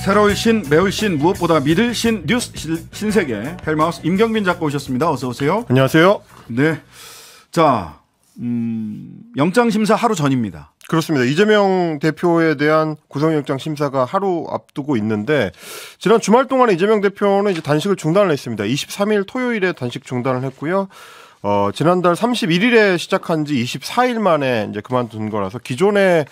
새로울 신, 매울 신, 무엇보다 믿을 신, 뉴스 신세계 헬마우스 임경빈 작가 오셨습니다. 어서 오세요. 안녕하세요. 네, 자, 영장 심사 하루 전입니다. 그렇습니다. 이재명 대표에 대한 구속영장 심사가 하루 앞두고 있는데 지난 주말 동안에 이재명 대표는 이제 단식을 중단을 했습니다. 23일 토요일에 단식 중단을 했고요. 지난달 31일에 시작한 지 24일 만에 이제 그만둔 거라서 기존의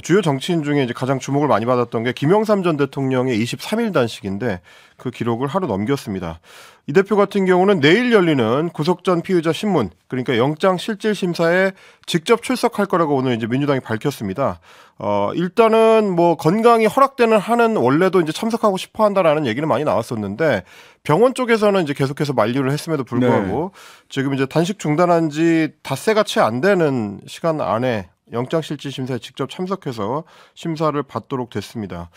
주요 정치인 중에 이제 가장 주목을 많이 받았던 게 김영삼 전 대통령의 23일 단식인데 그 기록을 하루 넘겼습니다. 이 대표 같은 경우는 내일 열리는 구속 전 피의자 신문, 그러니까 영장 실질 심사에 직접 출석할 거라고 오늘 이제 민주당이 밝혔습니다. 일단은 뭐 건강이 허락되는 한은 원래도 이제 참석하고 싶어 한다라는 얘기는 많이 나왔었는데 병원 쪽에서는 이제 계속해서 만류를 했음에도 불구하고 지금 이제 단식 중단한 지 닷새가 채 안 되는 시간 안에 영장 실질 심사에 직접 참석해서 심사를 받도록 됐습니다.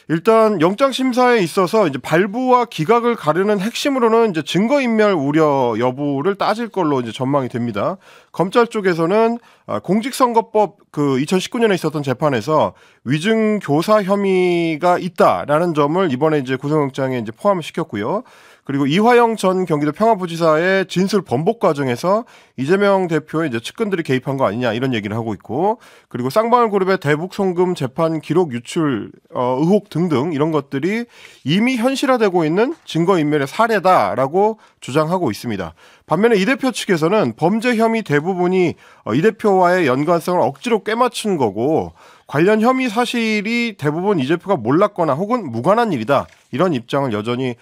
일단 영장 심사에 있어서 이제 발부와 기각을 가르는 핵심으로는 이제 증거인멸 우려 여부를 따질 걸로 이제 전망이 됩니다. 검찰 쪽에서는 공직선거법 그 2019년에 있었던 재판에서 위증 교사 혐의가 있다라는 점을 이번에 이제 구속영장에 이제 포함을 시켰고요. 그리고 이화영 전 경기도 평화부지사의 진술 번복 과정에서 이재명 대표의 이제 측근들이 개입한 거 아니냐 이런 얘기를 하고 있고, 그리고 쌍방울 그룹의 대북 송금 재판 기록 유출 의혹 등등 이런 것들이 이미 현실화되고 있는 증거인멸의 사례다라고 주장하고 있습니다. 반면에 이 대표 측에서는 범죄 혐의 대부분이 이 대표와의 연관성을 억지로 꿰맞춘 거고 관련 혐의 사실이 대부분 이 대표가 몰랐거나 혹은 무관한 일이다, 이런 입장을 여전히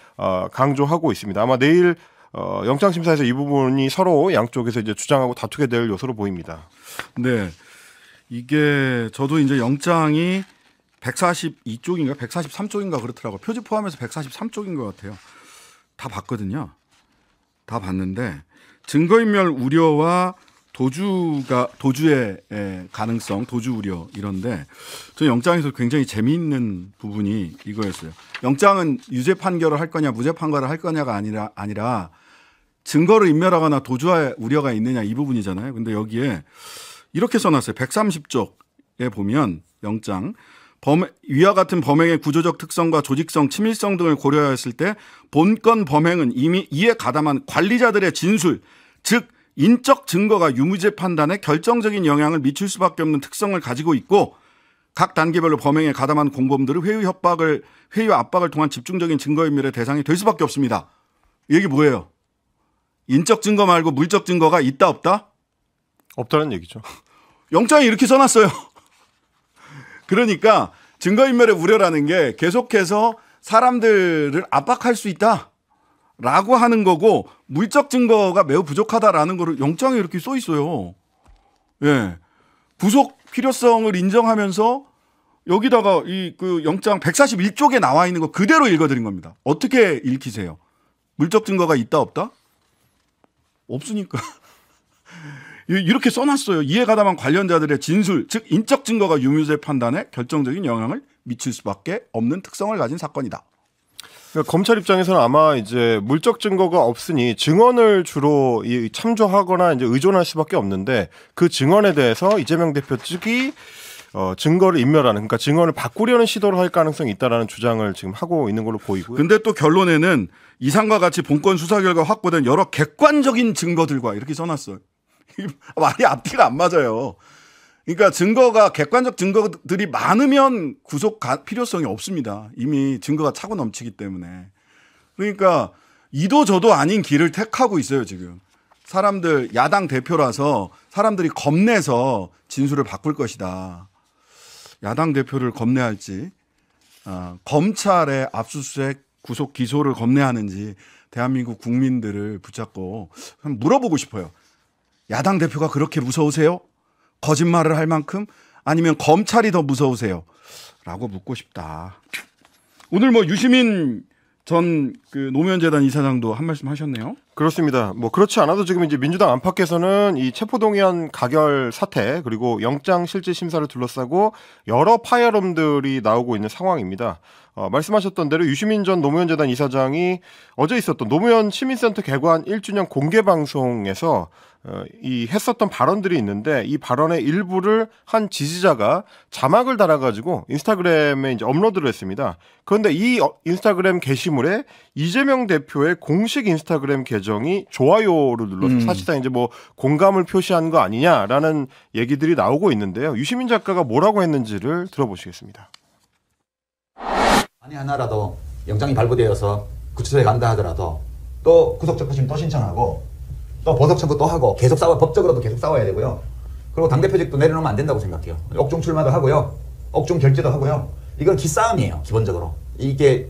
강조하고 있습니다. 아마 내일 영장심사에서 이 부분이 서로 양쪽에서 이제 주장하고 다투게 될 요소로 보입니다. 네, 이게 저도 이제 영장이 142쪽인가 143쪽인가 그렇더라고요. 표지 포함해서 143쪽인 것 같아요. 다 봤거든요. 다 봤는데 증거인멸 우려와 도주의 가능성, 도주 우려 이런데 저 영장에서 굉장히 재미있는 부분이 이거였어요. 영장은 유죄 판결을 할 거냐 무죄 판결을 할 거냐가 아니라 증거를 인멸하거나 도주의 우려가 있느냐 이 부분이잖아요. 근데 여기에 이렇게 써놨어요. 130쪽에 보면 영장 위와 같은 범행의 구조적 특성과 조직성, 치밀성 등을 고려하였을 때 본건 범행은 이미 이에 가담한 관리자들의 진술, 즉 인적 증거가 유무죄 판단에 결정적인 영향을 미칠 수밖에 없는 특성을 가지고 있고 각 단계별로 범행에 가담한 공범들은 회유와 압박을 통한 집중적인 증거인멸의 대상이 될 수밖에 없습니다. 이 얘기 뭐예요? 인적 증거 말고 물적 증거가 있다 없다? 없다는 얘기죠. 영장에 이렇게 써놨어요. 그러니까 증거인멸의 우려라는 게 계속해서 사람들을 압박할 수 있다라고 하는 거고 물적 증거가 매우 부족하다라는 거를 영장에 이렇게 써 있어요. 예, 구속 필요성을 인정하면서 여기다가 그 영장 141쪽에 나와 있는 거 그대로 읽어드린 겁니다. 어떻게 읽히세요? 물적 증거가 있다 없다? 없으니까. 이렇게 써놨어요. 이에 가담한 관련자들의 진술, 즉 인적 증거가 유무죄 판단에 결정적인 영향을 미칠 수밖에 없는 특성을 가진 사건이다. 그러니까 검찰 입장에서는 아마 이제 물적 증거가 없으니 증언을 주로 참조하거나 이제 의존할 수밖에 없는데 그 증언에 대해서 이재명 대표 측이 증거를 인멸하는, 그러니까 증언을 바꾸려는 시도를 할 가능성이 있다라는 주장을 지금 하고 있는 걸로 보이고요. 근데 또 결론에는 이상과 같이 본건 수사 결과 확보된 여러 객관적인 증거들과 이렇게 써놨어요. 말이 앞뒤가 안 맞아요. 그러니까 객관적 증거들이 많으면 구속 필요성이 없습니다. 이미 증거가 차고 넘치기 때문에. 그러니까 이도 저도 아닌 길을 택하고 있어요, 지금. 사람들, 야당 대표라서 사람들이 겁내서 진술을 바꿀 것이다. 야당 대표를 겁내할지, 검찰의 압수수색, 구속, 기소를 겁내하는지 대한민국 국민들을 붙잡고 한번 물어보고 싶어요. 야당 대표가 그렇게 무서우세요? 거짓말을 할 만큼? 아니면 검찰이 더 무서우세요? 라고 묻고 싶다. 오늘 뭐 유시민 전 그 노무현재단 이사장도 한 말씀 하셨네요. 그렇습니다. 뭐 그렇지 않아도 지금 이제 민주당 안팎에서는 이 체포동의안 가결 사태 그리고 영장 실질 심사를 둘러싸고 여러 파열음들이 나오고 있는 상황입니다. 말씀하셨던 대로 유시민 전 노무현재단 이사장이 어제 있었던 노무현 시민센터 개관 1주년 공개 방송에서 이 했었던 발언들이 있는데 이 발언의 일부를 한 지지자가 자막을 달아가지고 인스타그램에 이제 업로드를 했습니다. 그런데 이 인스타그램 게시물에 이재명 대표의 공식 인스타그램 계정이 좋아요를 눌러서 사실상 이제 뭐 공감을 표시한 거 아니냐라는 얘기들이 나오고 있는데요. 유시민 작가가 뭐라고 했는지를 들어보시겠습니다. 만에 하나라도 영장이 발부되어서 구치소에 간다 하더라도 또 구속적부심 또 신청하고 또 보석 청구 또 하고 계속 법적으로도 계속 싸워야 되고요. 그리고 당대표직도 내려놓으면 안 된다고 생각해요. 옥중 출마도 하고요. 옥중 결재도 하고요. 이건 기싸움이에요. 기본적으로. 이게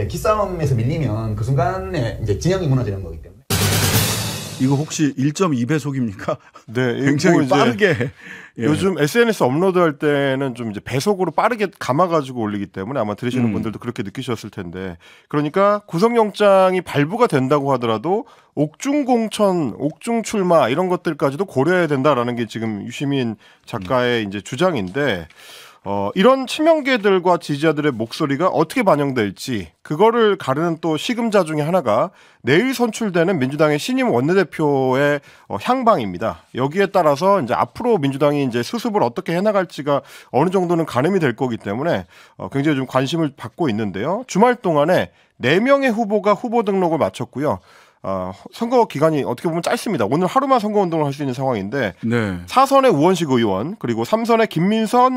기싸움에서 밀리면 그 순간에 이제 진영이 무너지는 거기 때문에. 이거 혹시 1.2배속입니까? 네, 굉장히 빠르게. 예. 요즘 SNS 업로드할 때는 좀 이제 배속으로 빠르게 감아가지고 올리기 때문에 아마 들으시는 분들도 그렇게 느끼셨을 텐데, 그러니까 구속영장이 발부가 된다고 하더라도 옥중 공천, 옥중 출마 이런 것들까지도 고려해야 된다라는 게 지금 유시민 작가의 이제 주장인데. 이런 치명계들과 지지자들의 목소리가 어떻게 반영될지 그거를 가르는 또 시금자 중에 하나가 내일 선출되는 민주당의 신임 원내대표의 향방입니다. 여기에 따라서 이제 앞으로 민주당이 이제 수습을 어떻게 해나갈지가 어느 정도는 가늠이 될 거기 때문에 굉장히 좀 관심을 받고 있는데요. 주말 동안에 4명의 후보가 후보 등록을 마쳤고요. 선거 기간이 어떻게 보면 짧습니다. 오늘 하루만 선거운동을 할 수 있는 상황인데, 네. 4선의 우원식 의원, 그리고 3선의 김민석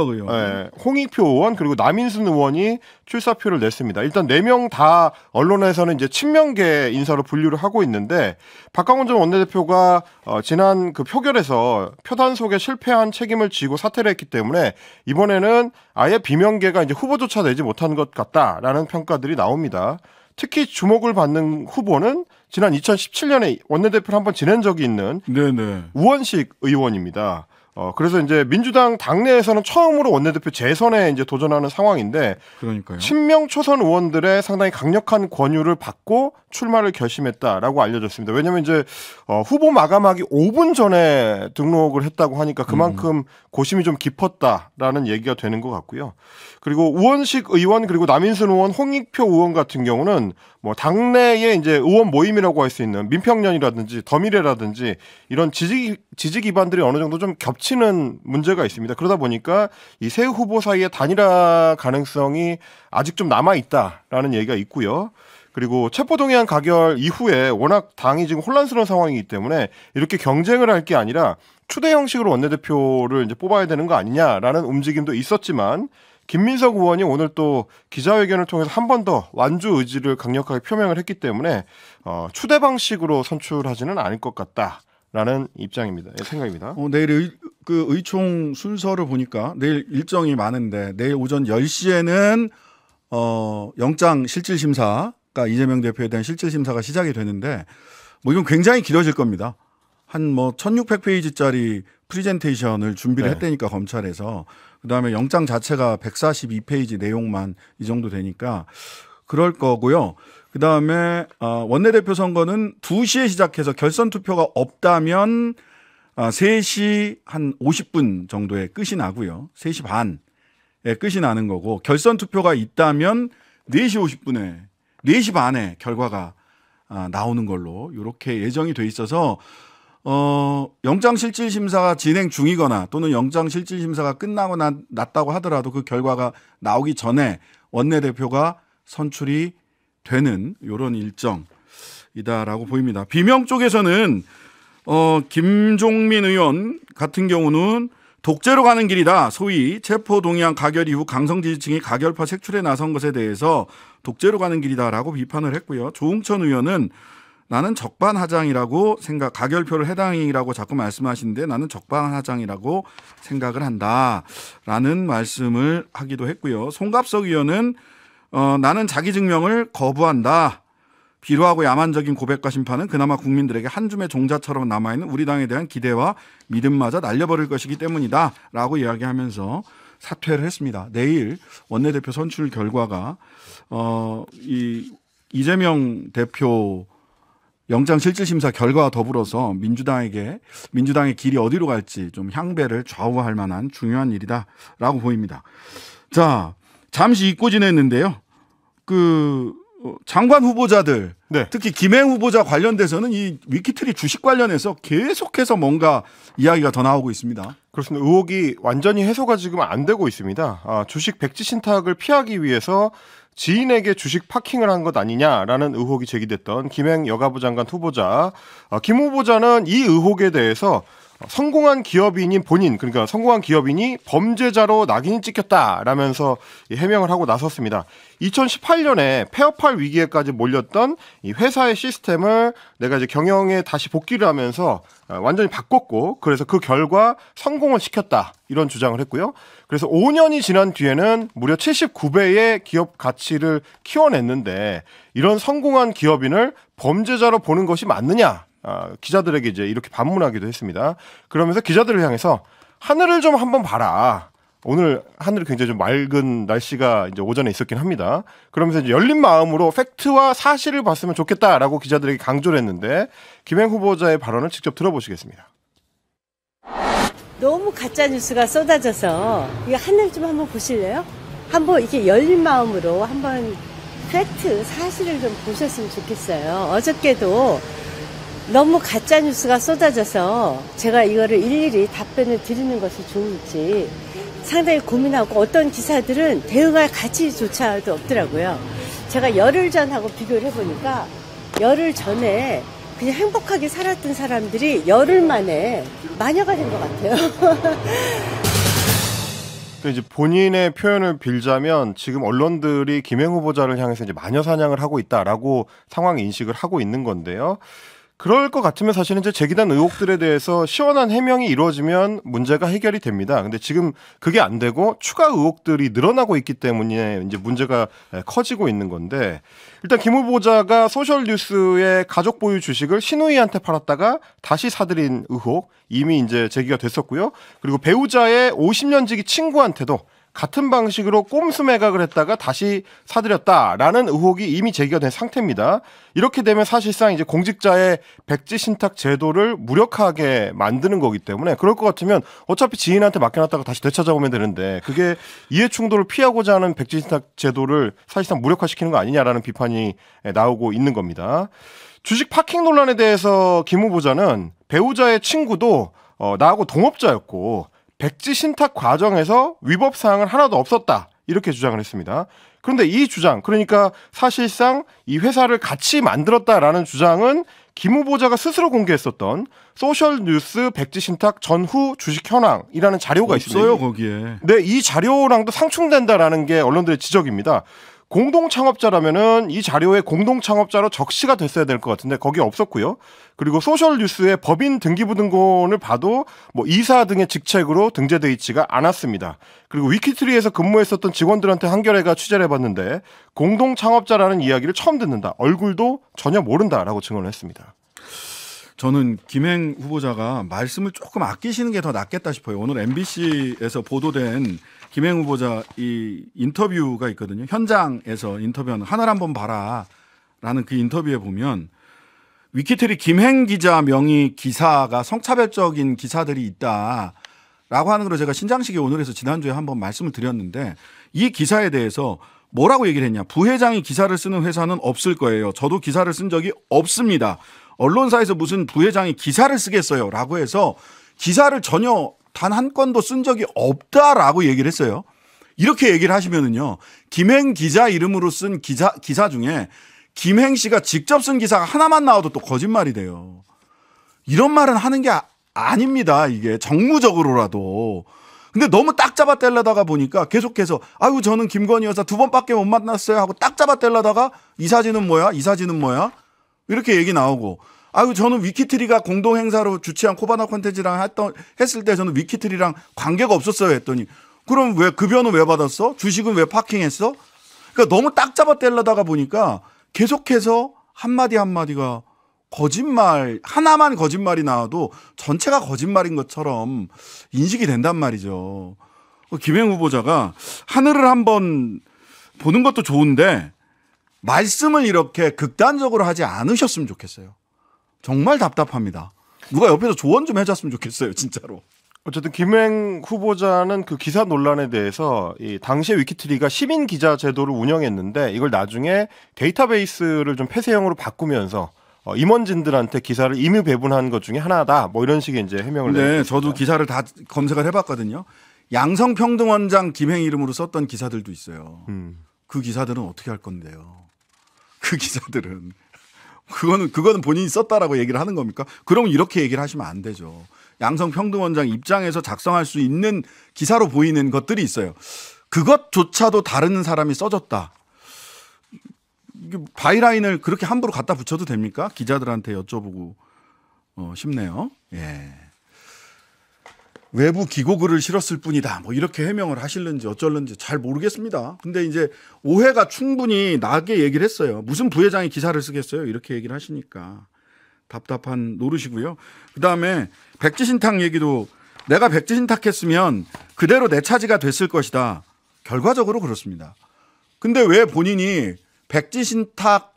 의원, 네, 홍익표 의원, 그리고 남인순 의원이 출사표를 냈습니다. 일단 4명 다 언론에서는 이제 친명계 인사로 분류를 하고 있는데, 박광원 전 원내대표가 지난 그 표결에서 표단속에 실패한 책임을 지고 사퇴를 했기 때문에 이번에는 아예 비명계가 이제 후보조차 내지 못한 것 같다라는 평가들이 나옵니다. 특히 주목을 받는 후보는 지난 2017년에 원내대표를 한번 지낸 적이 있는 네네. 우원식 의원입니다. 그래서 이제 민주당 당내에서는 처음으로 원내대표 재선에 이제 도전하는 상황인데, 그러니까요. 친명 초선 의원들의 상당히 강력한 권유를 받고 출마를 결심했다라고 알려졌습니다. 왜냐하면 이제 후보 마감하기 5분 전에 등록을 했다고 하니까 그만큼 고심이 좀 깊었다라는 얘기가 되는 것 같고요. 그리고 우원식 의원, 그리고 남인순 의원, 홍익표 의원 같은 경우는 뭐 당내의 이제 의원 모임이라고 할 수 있는 민평련이라든지 더미래라든지 이런 지지 기반들이 어느 정도 좀 겹치는 문제가 있습니다. 그러다 보니까 이 세 후보 사이의 단일화 가능성이 아직 좀 남아 있다라는 얘기가 있고요. 그리고 체포동의안 가결 이후에 워낙 당이 지금 혼란스러운 상황이기 때문에 이렇게 경쟁을 할 게 아니라 추대 형식으로 원내대표를 이제 뽑아야 되는 거 아니냐라는 움직임도 있었지만, 김민석 의원이 오늘 또 기자회견을 통해서 한 번 더 완주 의지를 강력하게 표명을 했기 때문에 추대 방식으로 선출하지는 않을 것 같다라는 입장입니다. 생각입니다. 내일 의총 순서를 보니까 내일 일정이 많은데, 내일 오전 10시에는 영장 실질심사가 이재명 대표에 대한 실질심사가 시작이 되는데, 뭐 이건 굉장히 길어질 겁니다. 한 1600페이지짜리 프리젠테이션을 준비를 했다니까, 검찰에서. 그다음에 영장 자체가 142페이지 내용만 이 정도 되니까 그럴 거고요. 그다음에 원내대표 선거는 2시에 시작해서 결선 투표가 없다면 3시 한 50분 정도에 끝이 나고요. 3시 반에 끝이 나는 거고, 결선 투표가 있다면 4시 50분에 4시 반에 결과가 나오는 걸로 이렇게 예정이 돼 있어서 영장실질심사가 진행 중이거나 또는 영장실질심사가 끝나고 났다고 하더라도 그 결과가 나오기 전에 원내대표가 선출이 되는 이런 일정이다라고 보입니다. 비명 쪽에서는 김종민 의원 같은 경우는 독재로 가는 길이다. 소위 체포동의안 가결 이후 강성 지지층이 가결파 색출에 나선 것에 대해서 독재로 가는 길이다라고 비판을 했고요. 조응천 의원은 나는 적반하장이라고 가결표를 해당이라고 자꾸 말씀하시는데, 나는 적반하장이라고 생각을 한다라는 말씀을 하기도 했고요. 송갑석 의원은 나는 자기 증명을 거부한다. 비루하고 야만적인 고백과 심판은 그나마 국민들에게 한 줌의 종자처럼 남아있는 우리 당에 대한 기대와 믿음마저 날려버릴 것이기 때문이다 라고 이야기하면서 사퇴를 했습니다. 내일 원내대표 선출 결과가 이재명 대표 영장실질심사 결과와 더불어서 민주당의 길이 어디로 갈지 좀 향배를 좌우할 만한 중요한 일이다라고 보입니다. 자, 잠시 잊고 지냈는데요. 장관 후보자들 네. 특히 김행 후보자 관련돼서는 이 위키트리 주식 관련해서 계속해서 뭔가 이야기가 더 나오고 있습니다. 그렇습니다. 의혹이 완전히 해소가 지금 안 되고 있습니다. 주식 백지 신탁을 피하기 위해서 지인에게 주식 파킹을 한 것 아니냐라는 의혹이 제기됐던 김행 여가부 장관 후보자. 김 후보자는 이 의혹에 대해서 성공한 기업인인 본인, 그러니까 성공한 기업인이 범죄자로 낙인이 찍혔다라면서 해명을 하고 나섰습니다. 2018년에 폐업할 위기에까지 몰렸던 이 회사의 시스템을 내가 이제 경영에 다시 복귀를 하면서 완전히 바꿨고, 그래서 그 결과 성공을 시켰다, 이런 주장을 했고요. 그래서 5년이 지난 뒤에는 무려 79배의 기업 가치를 키워냈는데, 이런 성공한 기업인을 범죄자로 보는 것이 맞느냐? 기자들에게 이제 이렇게 반문하기도 했습니다. 그러면서 기자들을 향해서 하늘을 좀 한번 봐라. 오늘 하늘이 굉장히 좀 맑은 날씨가 이제 오전에 있었긴 합니다. 그러면서 이제 열린 마음으로 팩트와 사실을 봤으면 좋겠다라고 기자들에게 강조를 했는데, 김행 후보자의 발언을 직접 들어보시겠습니다. 너무 가짜 뉴스가 쏟아져서 이 하늘 좀 한번 보실래요? 한번 이렇게 열린 마음으로 한번 팩트, 사실을 좀 보셨으면 좋겠어요. 어저께도 너무 가짜 뉴스가 쏟아져서 제가 이거를 일일이 답변을 드리는 것이 좋을지 상당히 고민하고, 어떤 기사들은 대응할 가치조차도 없더라고요. 제가 열흘 전하고 비교를 해보니까 열흘 전에 그냥 행복하게 살았던 사람들이 열흘 만에 마녀가 된 것 같아요. 이제 본인의 표현을 빌자면 지금 언론들이 김행 후보자를 향해서 이제 마녀 사냥을 하고 있다라고 상황 인식을 하고 있는 건데요. 그럴 것 같으면 사실은 이제 제기된 의혹들에 대해서 시원한 해명이 이루어지면 문제가 해결이 됩니다. 근데 지금 그게 안 되고 추가 의혹들이 늘어나고 있기 때문에 이제 문제가 커지고 있는 건데, 일단 김 후보자가 소셜뉴스의 가족 보유 주식을 신우이한테 팔았다가 다시 사들인 의혹 이미 이제 제기가 됐었고요. 그리고 배우자의 50년 지기 친구한테도 같은 방식으로 꼼수 매각을 했다가 다시 사들였다라는 의혹이 이미 제기가 된 상태입니다. 이렇게 되면 사실상 이제 공직자의 백지 신탁 제도를 무력하게 만드는 거기 때문에, 그럴 것 같으면 어차피 지인한테 맡겨놨다가 다시 되찾아오면 되는데, 그게 이해 충돌을 피하고자 하는 백지 신탁 제도를 사실상 무력화시키는 거 아니냐라는 비판이 나오고 있는 겁니다. 주식 파킹 논란에 대해서 김 후보자는 배우자의 친구도 나하고 동업자였고 백지 신탁 과정에서 위법 사항은 하나도 없었다, 이렇게 주장을 했습니다. 그런데 이 주장, 그러니까 사실상 이 회사를 같이 만들었다라는 주장은 김 후보자가 스스로 공개했었던 소셜뉴스 백지 신탁 전후 주식 현황이라는 자료가 있습니다. 없어요, 거기에. 네, 이 자료랑도 상충된다라는 게 언론들의 지적입니다. 공동 창업자라면은 이 자료에 공동 창업자로 적시가 됐어야 될 것 같은데 거기 없었고요. 그리고 소셜뉴스의 법인 등기부등본을 봐도 뭐 이사 등의 직책으로 등재돼 있지가 않았습니다. 그리고 위키트리에서 근무했었던 직원들한테 한겨레가 취재를 해봤는데 공동 창업자라는 이야기를 처음 듣는다, 얼굴도 전혀 모른다라고 증언을 했습니다. 저는 김행 후보자가 말씀을 조금 아끼시는 게 더 낫겠다 싶어요. 오늘 MBC에서 보도된 김행 후보자 이 인터뷰가 있거든요. 현장에서 인터뷰하는 하늘 한번 봐라라는 그 인터뷰에 보면 위키트리 김행 기자 명의 기사가 성차별적인 기사들이 있다라고 하는 걸 제가 신장식의 오늘에서 지난주에 한번 말씀을 드렸는데, 이 기사에 대해서 뭐라고 얘기를 했냐. 부회장이 기사를 쓰는 회사는 없을 거예요. 저도 기사를 쓴 적이 없습니다. 언론사에서 무슨 부회장이 기사를 쓰겠어요 라고 해서 기사를 전혀 단 한 건도 쓴 적이 없다라고 얘기를 했어요. 이렇게 얘기를 하시면은요, 김행 기자 이름으로 쓴 기사 중에 김행 씨가 직접 쓴 기사가 하나만 나와도 또 거짓말이 돼요. 이런 말은 하는 게 아닙니다. 이게 정무적으로라도. 근데 너무 딱 잡아 떼려다가 보니까 계속해서 아유 저는 김건희 여사 2번밖에 못 만났어요 하고 딱 잡아 떼려다가 이 사진은 뭐야? 이 사진은 뭐야? 이렇게 얘기 나오고, 아유 저는 위키트리가 공동 행사로 주최한 코바나 콘텐츠랑 했을 때 저는 위키트리랑 관계가 없었어요 했더니, 그럼 왜 급여는 왜 받았어? 주식은 왜 파킹했어? 그러니까 너무 딱 잡아 떼려다가 보니까 계속해서 한마디 한마디가 거짓말, 하나만 거짓말이 나와도 전체가 거짓말인 것처럼 인식이 된단 말이죠. 김행 후보자가 하늘을 한번 보는 것도 좋은데 말씀을 이렇게 극단적으로 하지 않으셨으면 좋겠어요. 정말 답답합니다. 누가 옆에서 조언 좀 해줬으면 좋겠어요, 진짜로. 어쨌든 김행 후보자는 그 기사 논란에 대해서 이 당시에 위키트리가 시민 기자 제도를 운영했는데 이걸 나중에 데이터베이스를 좀 폐쇄형으로 바꾸면서 임원진들한테 기사를 임의 배분한 것 중에 하나다. 뭐 이런 식의 이제 해명을 네, 내렸습니다. 저도 기사를 다 검색을 해봤거든요. 양성평등원장 김행 이름으로 썼던 기사들도 있어요. 그 기사들은 어떻게 할 건데요? 그 기사들은 그거는 본인이 썼다라고 얘기를 하는 겁니까? 그럼 이렇게 얘기를 하시면 안 되죠. 양성평등원장 입장에서 작성할 수 있는 기사로 보이는 것들이 있어요. 그것조차도 다른 사람이 써줬다. 이게 바이라인을 그렇게 함부로 갖다 붙여도 됩니까? 기자들한테 여쭤보고 싶네요. 예. 외부 기고글을 실었을 뿐이다. 뭐 이렇게 해명을 하실는지 어쩔는지 잘 모르겠습니다. 근데 이제 오해가 충분히 나게 얘기를 했어요. 무슨 부회장이 기사를 쓰겠어요? 이렇게 얘기를 하시니까 답답한 노릇이고요. 그다음에 백지신탁 얘기도 내가 백지신탁 했으면 그대로 내 차지가 됐을 것이다. 결과적으로 그렇습니다. 근데 왜 본인이 백지신탁을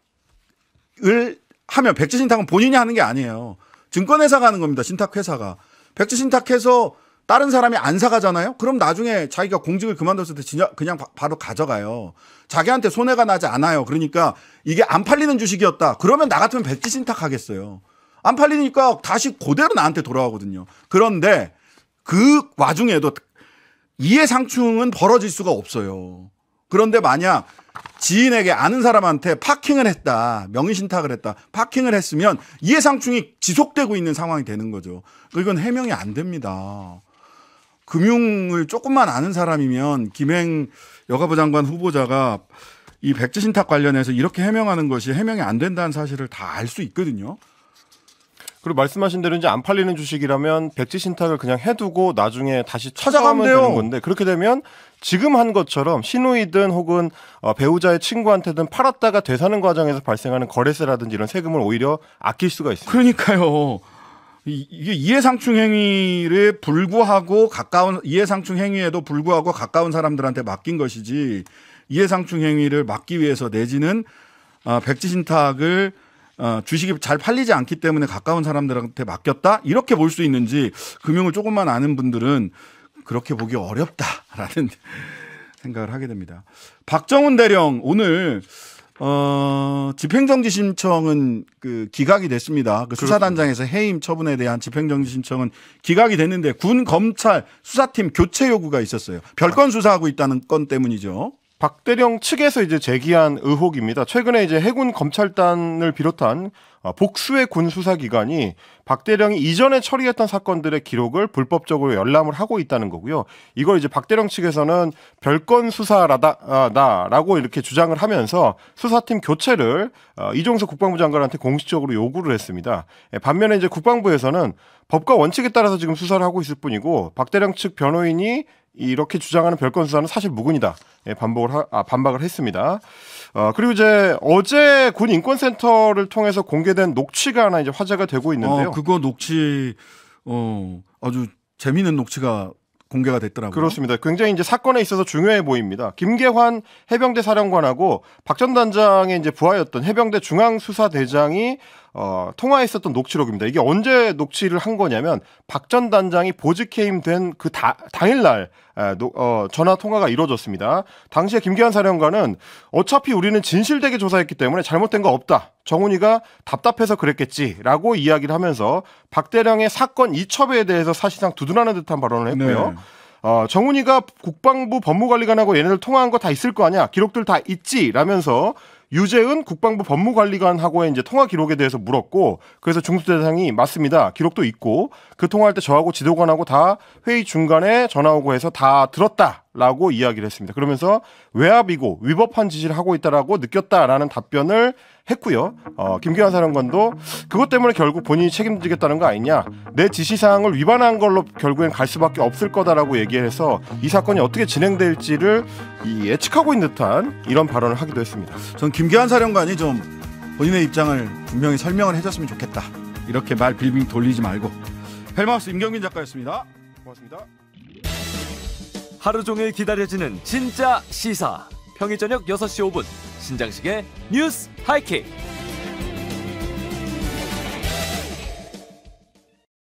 하면 백지신탁은 본인이 하는 게 아니에요. 증권회사가 하는 겁니다. 신탁회사가. 백지신탁해서 다른 사람이 안 사가잖아요. 그럼 나중에 자기가 공직을 그만뒀을 때 그냥 바로 가져가요. 자기한테 손해가 나지 않아요. 그러니까 이게 안 팔리는 주식이었다. 그러면 나 같으면 백지신탁 하겠어요. 안 팔리니까 다시 그대로 나한테 돌아오거든요. 그런데 그 와중에도 이해상충은 벌어질 수가 없어요. 그런데 만약 지인에게 아는 사람한테 파킹을 했다. 명의신탁을 했다. 파킹을 했으면 이해상충이 지속되고 있는 상황이 되는 거죠. 이건 해명이 안 됩니다. 금융을 조금만 아는 사람이면 김행 여가부 장관 후보자가 이 백지신탁 관련해서 이렇게 해명하는 것이 해명이 안 된다는 사실을 다 알 수 있거든요. 그리고 말씀하신 대로 이제 안 팔리는 주식이라면 백지신탁을 그냥 해두고 나중에 다시 찾아가면 찾아가면 돼요. 되는 건데 그렇게 되면 지금 한 것처럼 신우이든 혹은 배우자의 친구한테든 팔았다가 되사는 과정에서 발생하는 거래세라든지 이런 세금을 오히려 아낄 수가 있습니다. 그러니까요. 이게 이해상충 행위에 불구하고 이해상충 행위에도 불구하고 가까운 사람들한테 맡긴 것이지 이해상충 행위를 막기 위해서 내지는 백지신탁을 주식이 잘 팔리지 않기 때문에 가까운 사람들한테 맡겼다 이렇게 볼 수 있는지 금융을 조금만 아는 분들은 그렇게 보기 어렵다라는 생각을 하게 됩니다. 박정훈 대령 오늘 집행정지 신청은 기각이 됐습니다. 수사단장에서 해임 처분에 대한 집행정지 신청은 기각이 됐는데 군 검찰 수사팀 교체 요구가 있었어요. 별건 수사하고 있다는 건 때문이죠. 박대령 측에서 이제 제기한 의혹입니다. 최근에 이제 해군 검찰단을 비롯한 복수의 군 수사기관이 박대령이 이전에 처리했던 사건들의 기록을 불법적으로 열람을 하고 있다는 거고요. 이걸 이제 박대령 측에서는 별건 수사라고 이렇게 주장을 하면서 수사팀 교체를 이종석 국방부 장관한테 공식적으로 요구를 했습니다. 반면에 이제 국방부에서는 법과 원칙에 따라서 지금 수사를 하고 있을 뿐이고 박대령 측 변호인이 이렇게 주장하는 별건 수사는 사실 무근이다. 반박을 했습니다. 그리고 이제 어제 군 인권센터를 통해서 공개된 녹취가 하나 이제 화제가 되고 있는데요. 그거 녹취 아주 재미있는 녹취가 공개가 됐더라고요. 그렇습니다. 굉장히 이제 사건에 있어서 중요해 보입니다. 김계환 해병대 사령관하고 박 전 단장의 이제 부하였던 해병대 중앙수사대장이 통화했었던 녹취록입니다. 이게 언제 녹취를 한 거냐면 박 전 단장이 보직해임된 그 당일날 전화 통화가 이루어졌습니다. 당시에 김계환 사령관은 어차피 우리는 진실되게 조사했기 때문에 잘못된 거 없다. 정훈이가 답답해서 그랬겠지라고 이야기를 하면서 박 대령의 사건 이첩에 대해서 사실상 두둔하는 듯한 발언을 했고요. 네. 정훈이가 국방부 법무관리관하고 얘네들 통화한 거 다 있을 거 아니야. 기록들 다 있지 라면서 유재은 국방부 법무관리관하고의 이제 통화 기록에 대해서 물었고 그래서 중수대장이 맞습니다. 기록도 있고 그 통화할 때 저하고 지도관하고 다 회의 중간에 전화 오고 해서 다 들었다라고 이야기를 했습니다. 그러면서 외압이고 위법한 지시를 하고 있다라고 느꼈다라는 답변을 했고요. 김계환 사령관도 그것 때문에 결국 본인이 책임지겠다는 거 아니냐. 내 지시사항을 위반한 걸로 결국엔 갈 수밖에 없을 거다라고 얘기해서 이 사건이 어떻게 진행될지를 예측하고 있는 듯한 이런 발언을 하기도 했습니다. 전 김계환 사령관이 좀 본인의 입장을 분명히 설명을 해줬으면 좋겠다. 이렇게 말 빌빙 돌리지 말고. 헬마우스 임경민 작가였습니다. 고맙습니다. 하루 종일 기다려지는 진짜 시사. 평일 저녁 6시 5분 신장식의 뉴스 하이킥.